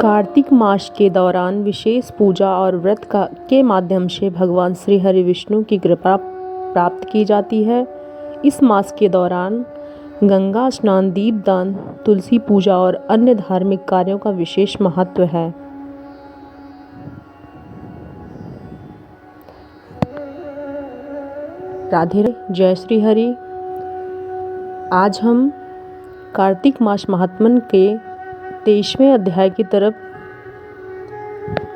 कार्तिक मास के दौरान विशेष पूजा और व्रत के माध्यम से भगवान श्री हरि विष्णु की कृपा प्राप्त की जाती है। इस मास के दौरान गंगा स्नान, दीपदान, तुलसी पूजा और अन्य धार्मिक कार्यों का विशेष महत्व है। राधे जय श्री हरि। आज हम कार्तिक मास महात्म्य के 23वें अध्याय की तरफ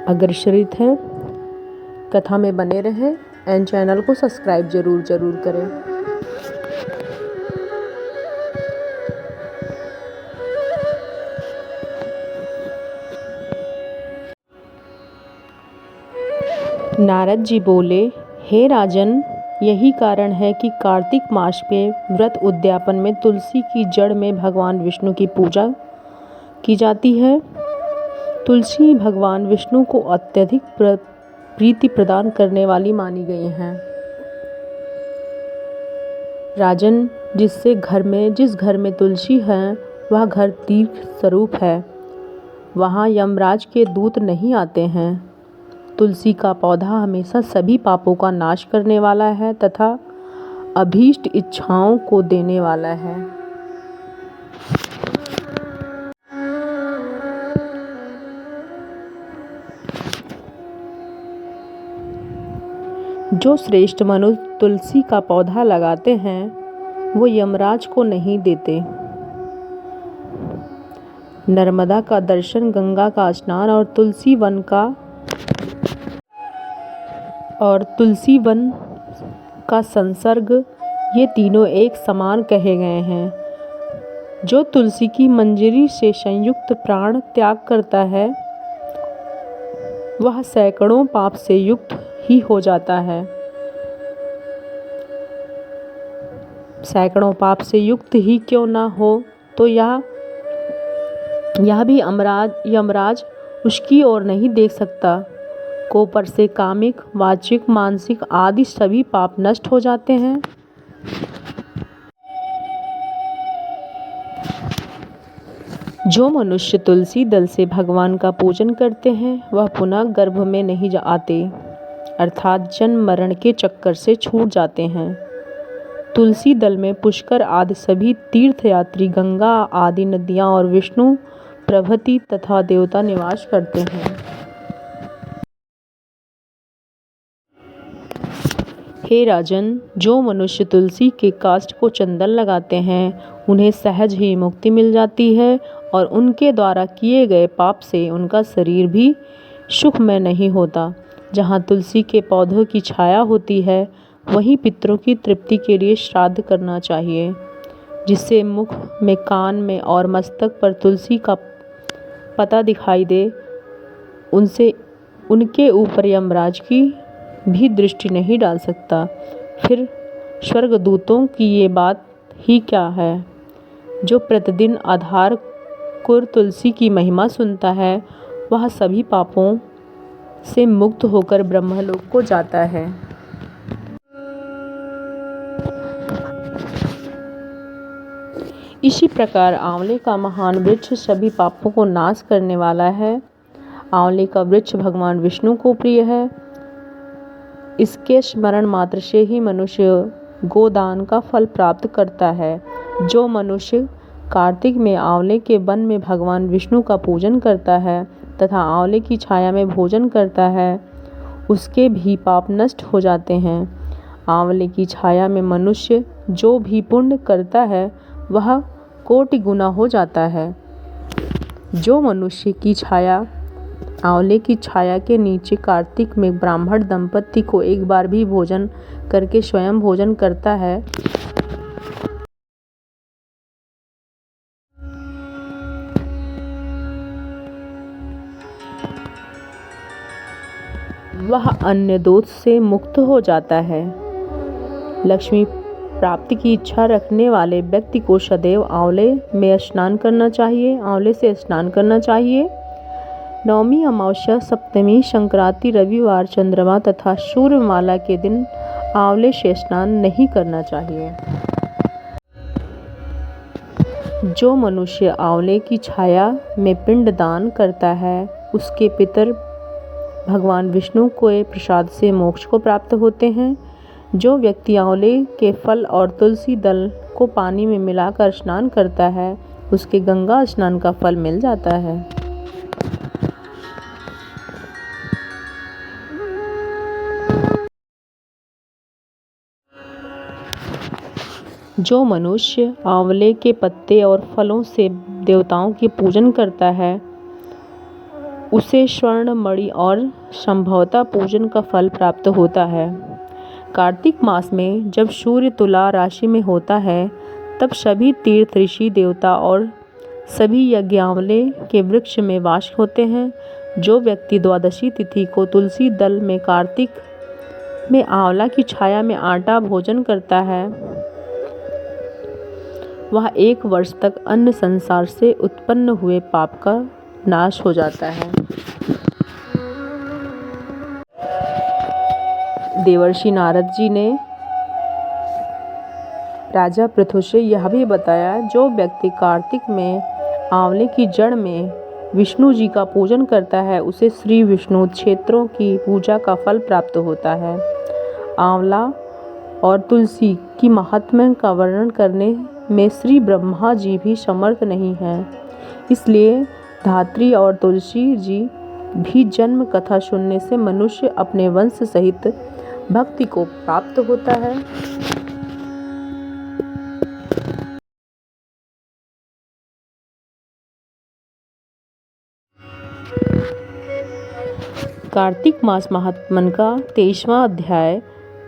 अग्रसरित हैं। कथा में बने रहें एंड चैनल को सब्सक्राइब जरूर करें। नारद जी बोले, हे राजन, यही कारण है कि कार्तिक मास में व्रत उद्यापन में तुलसी की जड़ में भगवान विष्णु की पूजा की जाती है। तुलसी भगवान विष्णु को अत्यधिक प्रीति प्रदान करने वाली मानी गई हैं। राजन, जिस घर में तुलसी है वह घर तीर्थ स्वरूप है। वहाँ यमराज के दूत नहीं आते हैं। तुलसी का पौधा हमेशा सभी पापों का नाश करने वाला है तथा अभीष्ट इच्छाओं को देने वाला है। जो श्रेष्ठ मनुष्य तुलसी का पौधा लगाते हैं वो यमराज को नहीं देते। नर्मदा का दर्शन, गंगा का स्नान और तुलसी वन का संसर्ग, ये तीनों एक समान कहे गए हैं। जो तुलसी की मंजरी से संयुक्त प्राण त्याग करता है वह सैकड़ों पाप से युक्त ही हो जाता है। सैकड़ों पाप से युक्त ही क्यों ना हो तो यह भी यमराज उसकी ओर नहीं देख सकता। कोपर से कामिक, वाचिक, मानसिक आदि सभी पाप नष्ट हो जाते हैं। जो मनुष्य तुलसी दल से भगवान का पूजन करते हैं वह पुनः गर्भ में नहीं आते, अर्थात जन्म मरण के चक्कर से छूट जाते हैं। तुलसी दल में पुष्कर आदि सभी तीर्थयात्री, गंगा आदि नदियाँ और विष्णु प्रभृति तथा देवता निवास करते हैं। हे राजन, जो मनुष्य तुलसी के काष्ठ को चंदन लगाते हैं उन्हें सहज ही मुक्ति मिल जाती है और उनके द्वारा किए गए पाप से उनका शरीर भी सुखमय नहीं होता। जहाँ तुलसी के पौधों की छाया होती है वहीं पितरों की तृप्ति के लिए श्राद्ध करना चाहिए। जिससे मुख में, कान में और मस्तक पर तुलसी का पता दिखाई दे उनके ऊपर यमराज की भी दृष्टि नहीं डाल सकता। फिर स्वर्गदूतों की ये बात ही क्या है। जो प्रतिदिन आधार कुर तुलसी की महिमा सुनता है वह सभी पापों से मुक्त होकर ब्रह्मलोक को जाता है। इसी प्रकार आंवले का महान वृक्ष सभी पापों को नाश करने वाला है। आंवले का वृक्ष भगवान विष्णु को प्रिय है। इसके स्मरण मात्र से ही मनुष्य गोदान का फल प्राप्त करता है। जो मनुष्य कार्तिक में आंवले के वन में भगवान विष्णु का पूजन करता है तथा आंवले की छाया में भोजन करता है उसके भी पाप नष्ट हो जाते हैं। आंवले की छाया में मनुष्य जो भी पुण्य करता है वह कोटि गुना हो जाता है। जो मनुष्य की छाया आंवले की छाया के नीचे कार्तिक में ब्राह्मण दंपति को एक बार भी भोजन करके स्वयं भोजन करता है वह अन्य दोष से मुक्त हो जाता है। लक्ष्मी प्राप्ति की इच्छा रखने वाले व्यक्ति को सदैव आंवले से स्नान करना चाहिए। नवमी, अमावस्या, सप्तमी, संक्रांति, रविवार, चंद्रमा तथा सूर्यमाला के दिन आंवले से स्नान नहीं करना चाहिए। जो मनुष्य आंवले की छाया में पिंड दान करता है उसके पितर भगवान विष्णु के प्रसाद से मोक्ष को प्राप्त होते हैं। जो व्यक्ति आंवले के फल और तुलसी दल को पानी में मिलाकर स्नान करता है उसके गंगा स्नान का फल मिल जाता है। जो मनुष्य आंवले के पत्ते और फलों से देवताओं की पूजन करता है उसे स्वर्ण मणि और संभवतः पूजन का फल प्राप्त होता है। कार्तिक मास में जब सूर्य तुला राशि में होता है तब सभी तीर्थ ऋषि देवता और सभी यज्ञ आंवले के वृक्ष में वास होते हैं। जो व्यक्ति द्वादशी तिथि को तुलसी दल में कार्तिक में आंवला की छाया में आटा भोजन करता है वह 1 वर्ष तक अन्न संसार से उत्पन्न हुए पाप का नाश हो जाता है। देवर्षि नारद जी ने राजा पृथु से यह भी बताया, जो व्यक्ति कार्तिक में आंवले की जड़ में विष्णु जी का पूजन करता है उसे श्री विष्णु क्षेत्रों की पूजा का फल प्राप्त होता है। आंवला और तुलसी की महात्म्य का वर्णन करने में श्री ब्रह्मा जी भी समर्थ नहीं हैं, इसलिए धात्री और तुलसी जी भी जन्म कथा सुनने से मनुष्य अपने वंश सहित भक्ति को प्राप्त होता है। कार्तिक मास महात्म्य का 23वां अध्याय।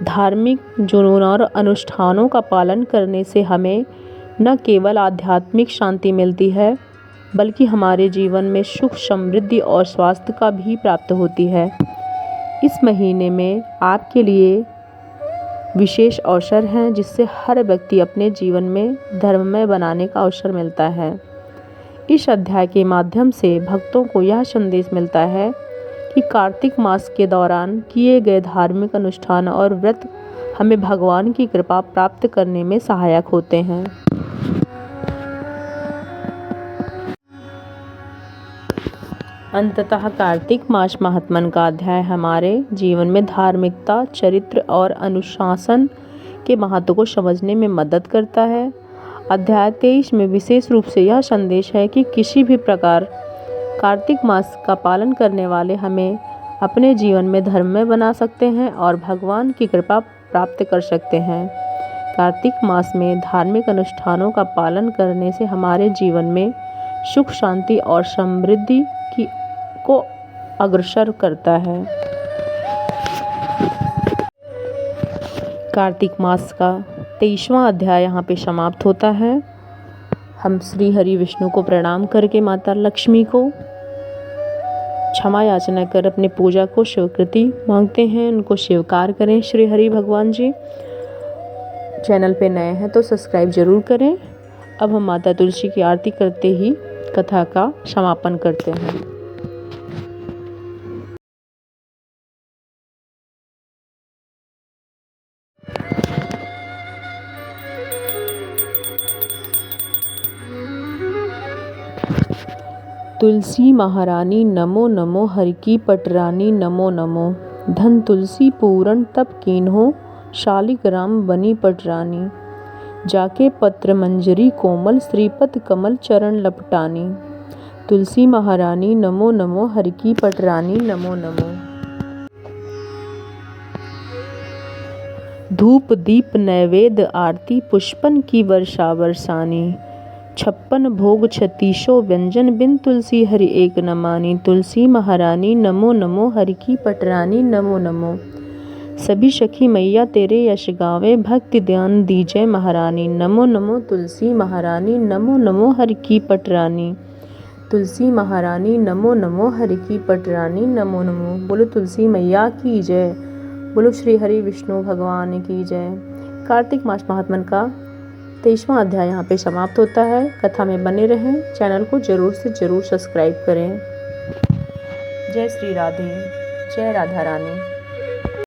धार्मिक जुनून और अनुष्ठानों का पालन करने से हमें न केवल आध्यात्मिक शांति मिलती है बल्कि हमारे जीवन में सुख, समृद्धि और स्वास्थ्य का भी प्राप्त होती है। इस महीने में आपके लिए विशेष अवसर हैं जिससे हर व्यक्ति अपने जीवन में धर्ममय बनाने का अवसर मिलता है। इस अध्याय के माध्यम से भक्तों को यह संदेश मिलता है कि कार्तिक मास के दौरान किए गए धार्मिक अनुष्ठान और व्रत हमें भगवान की कृपा प्राप्त करने में सहायक होते हैं। अंततः कार्तिक मास महात्म्य का अध्याय हमारे जीवन में धार्मिकता, चरित्र और अनुशासन के महत्व को समझने में मदद करता है। अध्याय 23 में विशेष रूप से यह संदेश है कि किसी भी प्रकार कार्तिक मास का पालन करने वाले हमें अपने जीवन में धर्ममय बना सकते हैं और भगवान की कृपा प्राप्त कर सकते हैं। कार्तिक मास में धार्मिक अनुष्ठानों का पालन करने से हमारे जीवन में सुख, शांति और समृद्धि को अग्रसर करता है। कार्तिक मास का 23वां अध्याय यहाँ पे समाप्त होता है। हम श्री हरि विष्णु को प्रणाम करके माता लक्ष्मी को क्षमा याचना कर अपने पूजा को स्वीकृति मांगते हैं, उनको स्वीकार करें। श्री हरि भगवान जी चैनल पे नए हैं तो सब्सक्राइब जरूर करें। अब हम माता तुलसी की आरती करते ही कथा का समापन करते हैं। तुलसी महारानी नमो नमो, हर की पटरानी नमो नमो। धन तुलसी पूरन तप कीन्हो, शालिग्राम बनी पटरानी। जाके पत्र मंजरी कोमल, श्रीपद कमल चरण लपटानी। तुलसी महारानी नमो नमो, हर की पटरानी नमो नमो। धूप दीप नैवेद्य आरती, पुष्पन की वर्षा वर्षानी। 56 भोग 36 व्यंजन, बिन तुलसी हरि एक न मानी। तुलसी महारानी नमो नमो, हरि की पटरानी नमो नमो। सभी सखी मैया तेरे यश गावे, भक्ति ध्यान दीजय महारानी। नमो नमो तुलसी महारानी नमो नमो, हरि की पटरानी। तुलसी महारानी नमो नमो, हरि की पटरानी नमो नमो। बोलो तुलसी मैया की जय, बोलो श्री हरि विष्णु भगवान की जय। कार्तिक मास महात्म्य का 23वां अध्याय यहाँ पे समाप्त होता है। कथा में बने रहें, चैनल को जरूर से जरूर सब्सक्राइब करें। जय श्री राधे, जय राधा रानी।